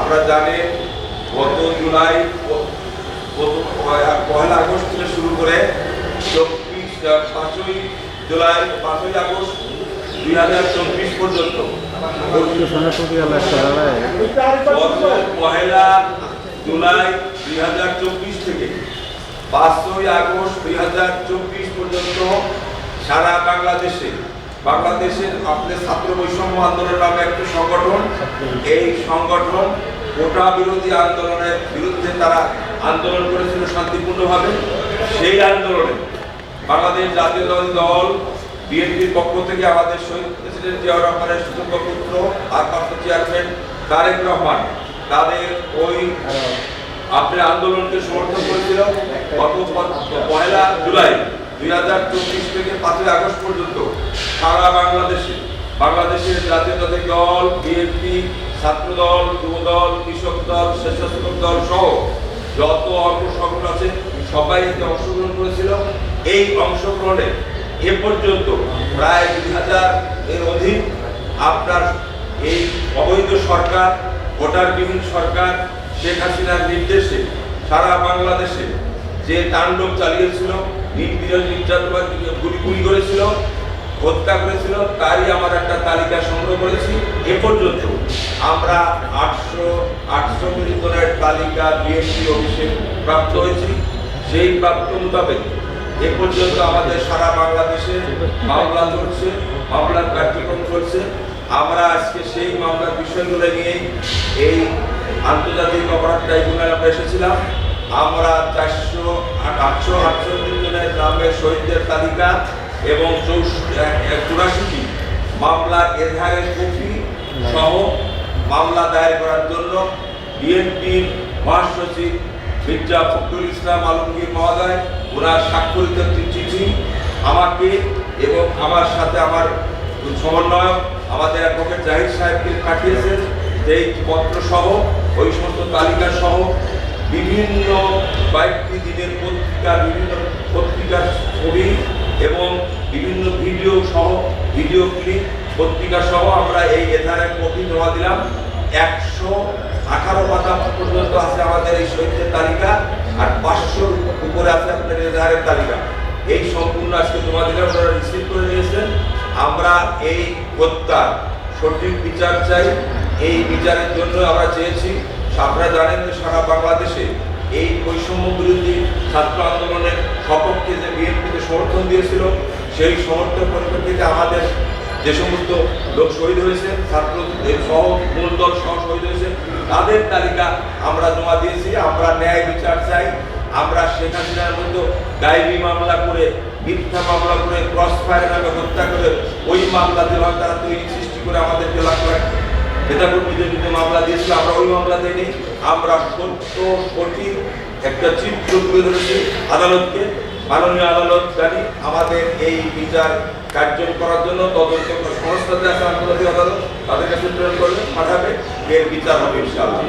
আপনারা জানেন গত জুলাই পয়লা আগস্ট থেকে শুরু করে 5ই জুলাই 5ই আগস্ট 2024 পর্যন্ত পয়লা জুলাই 2024 থেকে 5ই আগস্ট 2024 পর্যন্ত সারা বাংলাদেশের আপনার ছাত্র বৈষম্য আন্দোলন নামে একটি সংগঠন, এই সংগঠন কোটা বিরোধী আন্দোলনের বিরুদ্ধে তারা আন্দোলন করেছিল শান্তিপূর্ণভাবে। সেই আন্দোলনে বাংলাদেশ জাতীয়তাবাদী দল বিএনপির পক্ষ থেকে আমাদের শহীদ প্রেসিডেন্ট জিয়াউর রহমানের সুযোগ্য পুত্র ভারপ্রাপ্ত চেয়ারম্যান তারেক রহমান তাদের ওই আপনার আন্দোলনকে সমর্থন করেছিল। গত পয়লা জুলাই 2024 থেকে 5ই আগস্ট পর্যন্ত সারা বাংলাদেশের জাতীয়তাবাদী দল বিএনপি, ছাত্র দল, যুব দল, কৃষক দল, স্বেচ্ছাসেবক দল সহ যত অঙ্গ সংগঠন আছে সবাই এতে অংশগ্রহণ করেছিল। এই অংশগ্রহণে এ পর্যন্ত প্রায় 2000 এর অধিক আপনার এই অবৈধ সরকার, ভোটারবিহীন সরকার শেখ হাসিনার নির্দেশে সারা বাংলাদেশে যে তাণ্ডব চালিয়েছিল, নির্যাতন গুলি করেছিল, হত্যা করেছিল, তারই আমার একটা তালিকা সংগ্রহ করেছি। এ পর্যন্ত আমরা 800 জনের তালিকা বিএনপি অফিসে প্রাপ্ত হয়েছি। সেই প্রাপ্ত মোতাবেক এ পর্যন্ত আমাদের সারা বাংলাদেশে মামলা চলছে, মামলার কার্যক্রম চলছে। আমরা আজকে সেই মামলার বিষয়গুলো নিয়ে এই আন্তর্জাতিক অপরাধ ট্রাইব্যুনালে আমরা এসেছিলাম। আমরা 848 জনের নামের শহীদদের তালিকা এবং 84টি মামলার এজাহারের কপি সহ মামলা দায়ের করার জন্য বিএনপির মহাসচিব মির্জা ফখরুল ইসলাম আলমগীর মহোদয় ওনার স্বাক্ষরিত একটি চিঠি আমাকে এবং আমার সাথে আমার সমন্বয়ক আমাদের অ্যাডভোকেট জাহিদ সাহেবকে পাঠিয়েছেন। এই পত্র সহ ওই সমস্ত তালিকা সহ বিভিন্ন কয়েকটি দিনের বিভিন্ন পত্রিকার ছবি এবং বিভিন্ন ভিডিও ক্লিপ পত্রিকা সহ আমরা এই এজাহারের কপি জমা দিলাম। 118 পাতা পর্যন্ত আছে আমাদের এই শহীদদের তালিকা, আর 500 উপরে আছে আপনার এজাহারের তালিকা। এই সম্পূর্ণ আজকে জমা দিলাম, ওনারা রিসিভ করে নিয়েছেন। আমরা এই হত্যার সঠিক বিচার চাই। এই বিচারের জন্য আমরা চেয়েছি, আপনারা জানেন যে সারা বাংলাদেশে এই বৈষম্য বিরোধী ছাত্র আন্দোলনের সপক্ষে যে বিএনপিকে সমর্থন দিয়েছিল, সেই সমর্থন পরিপ্রেক্ষিতে আমাদের যে সমস্ত লোক শহীদ হয়েছে, ছাত্রদের সহ মূল দল সহ শহীদ হয়েছে, তাদের তালিকা আমরা জমা দিয়েছি। আমরা ন্যায় বিচার চাই। আমরা শেখ হাসিনার মতো গায়েবী মামলা করে, মিথ্যা মামলা করে, ক্রস ফায়ার নামে হত্যা করে ওই মামলা যেভাবে তারা তৈরি সৃষ্টি করে আমাদেরকে নেতাকর্মীদের বিরুদ্ধে মামলা দিয়েছিল, আমরা ওই মামলা দিইনি। আমরা সত্য সঠিক একটা চিত্র তুলে ধরেছি আদালতকে। মাননীয় আদালত জানি আমাদের এই বিচার কার্যক্রম করার জন্য তদন্ত সংস্থাতে আছে আন্তর্জাতিক আদালত, তাদের কাছে প্রেরণ করবে, পাঠাবে, এর বিচার হবে ইনশাআল্লাহ।